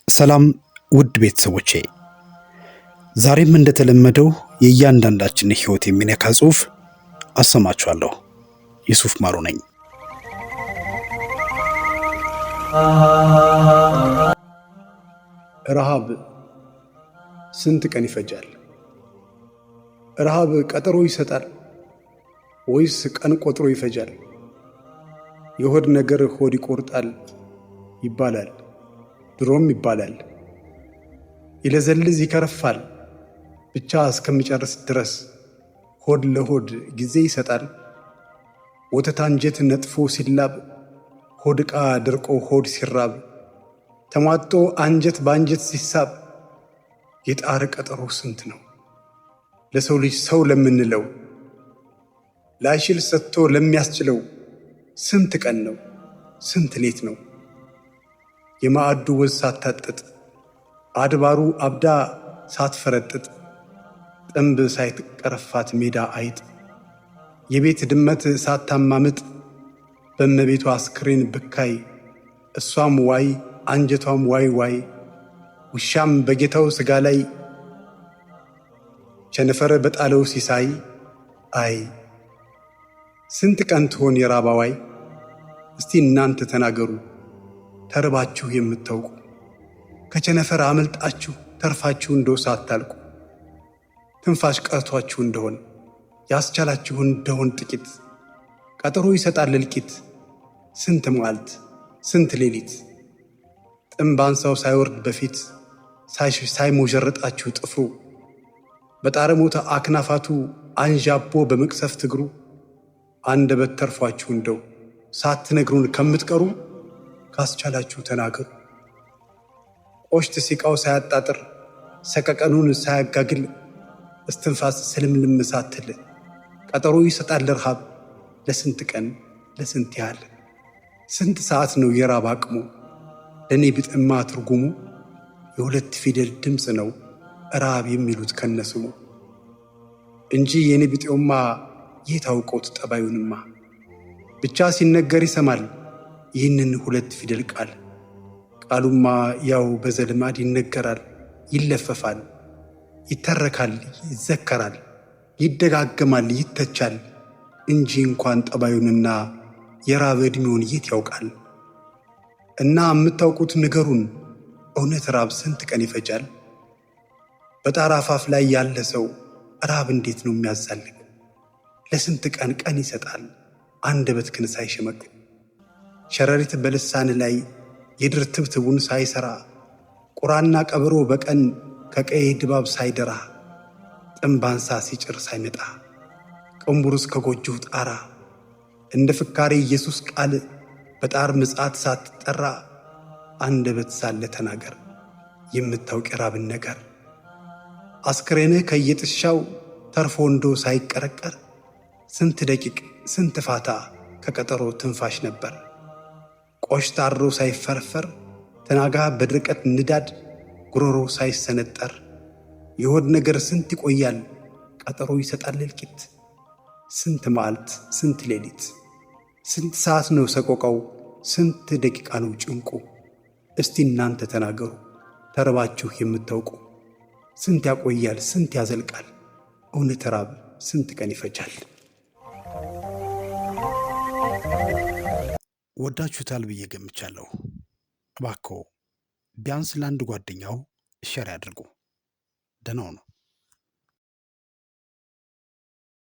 ሰላም ውድ ቤተሰቦቼ፣ ዛሬም እንደተለመደው የእያንዳንዳችን ህይወት የሚነካ ጽሑፍ አሰማችኋለሁ። ዩሱፍ ማሩ ነኝ። ረሃብ ስንት ቀን ይፈጃል? ረሃብ ቀጠሮ ይሰጣል ወይስ ቀን ቆጥሮ ይፈጃል? የሆድ ነገር ሆድ ይቆርጣል ይባላል፣ ድሮም ይባላል። ይለዘልዝ ይከረፋል ብቻ እስከሚጨርስ ድረስ ሆድ ለሆድ ጊዜ ይሰጣል። ወተት አንጀት ነጥፎ ሲላብ፣ ሆድ ዕቃ ደርቆ ሆድ ሲራብ፣ ተሟጦ አንጀት በአንጀት ሲሳብ፣ የጣር ቀጠሮ ስንት ነው ለሰው ልጅ ሰው ለምንለው? ላይችል ሰጥቶ ለሚያስችለው ስንት ቀን ነው ስንት ሌት ነው? የማዕዱ ወዝ ሳታጠጥ፣ አድባሩ አብዳ ሳትፈረጥጥ፣ ጥንብ ሳይትቀረፋት ሜዳ አይጥ፣ የቤት ድመት ሳታማምጥ፣ በእመቤቷ አስክሬን ብካይ፣ እሷም ዋይ አንጀቷም ዋይ ዋይ፣ ውሻም በጌታው ሥጋ ላይ ቸነፈር በጣለው ሲሳይ፣ አይ ስንት ቀን ትሆን የራባዋይ? እስቲ እናንተ ተናገሩ ተርባችሁ የምታውቁ፣ ከቸነፈር አመልጣችሁ ተርፋችሁ እንደው ሳታልቁ፣ ትንፋሽ ቀርቷችሁ እንደሆን ያስቻላችሁ እንደሆን ጥቂት፣ ቀጠሮ ይሰጣል እልቂት ስንት መዓልት ስንት ሌሊት፣ ጥምብ አንሳው ሳይወርድ በፊት ሳይሞዠርጣችሁ ጥፍሩ፣ በጣረ ሞተ አክናፋቱ አንዣቦ በመቅሰፍት እግሩ፣ አንደበት ተርፏችሁ እንደው ሳትነግሩን ከምትቀሩ፣ ካስቻላችሁ ተናገሩ። ቆሽት ሲቃው ሳያጣጥር ሰቀቀኑን ሳያጋግል፣ እስትንፋስ ስልምልም ሳትል፣ ቀጠሮ ይሰጣል ረሃብ ለስንት ቀን ለስንት ያህል። ስንት ሰዓት ነው የራብ አቅሙ? ለእኔ ቢጥማ ትርጉሙ የሁለት ፊደል ድምፅ ነው ረሃብ የሚሉት ከነስሙ እንጂ የኔ ቢጤውማ የታውቆት ጠባዩንማ። ብቻ ሲነገር ይሰማል ይህንን ሁለት ፊደል ቃል። ቃሉማ ያው በዘልማድ ይነገራል ይለፈፋል፣ ይተረካል ይዘከራል፣ ይደጋገማል ይተቻል እንጂ እንኳን ጠባዩንና የራብ ዕድሜውን የት ያውቃል? እና የምታውቁት ንገሩን፣ እውነት ራብ ስንት ቀን ይፈጃል? በጣራ አፋፍ ላይ ያለ ሰው ራብ እንዴት ነው የሚያዛልቅ? ለስንት ቀን ቀን ይሰጣል አንደበት ግን ሳይሸመቅ? ሸረሪት በልሳን ላይ የድር ትብትቡን ሳይሰራ፣ ቁራና ቀበሮ በቀን ከቀይ ድባብ ሳይደራ፣ ጥምባንሳ ሲጭር ሳይመጣ፣ ቅንቡርስ ከጎጆው ጣራ፣ እንደ ፍካሬ ኢየሱስ ቃል በጣር ምጽአት ሳትጠራ፣ አንደበት ሳለ ተናገር የምታውቅ የራብን ነገር። አስክሬንህ ከየጥሻው ተርፎ እንዶ ሳይቀረቀር፣ ስንት ደቂቅ ስንት ፋታ ከቀጠሮ ትንፋሽ ነበር። ቆሽት አድሮ ሳይፈረፈር፣ ተናጋ በድርቀት ንዳድ ጉሮሮ ሳይሰነጠር፣ የሆድ ነገር ስንት ይቆያል ቀጠሮ ይሰጣል እልቂት። ስንት መዓልት ስንት ሌሊት፣ ስንት ሰዓት ነው ሰቆቃው፣ ስንት ደቂቃ ነው ጭንቁ? እስቲ እናንተ ተናገሩ ተርባችሁ የምታውቁ። ስንት ያቆያል ስንት ያዘልቃል? እውነት ራብ ስንት ቀን ይፈጃል? ወዳችሁታል ብዬ ገምቻለሁ። እባክዎ ቢያንስ ለአንድ ጓደኛው ሼር ያድርጉ። ደህና ሁኑ።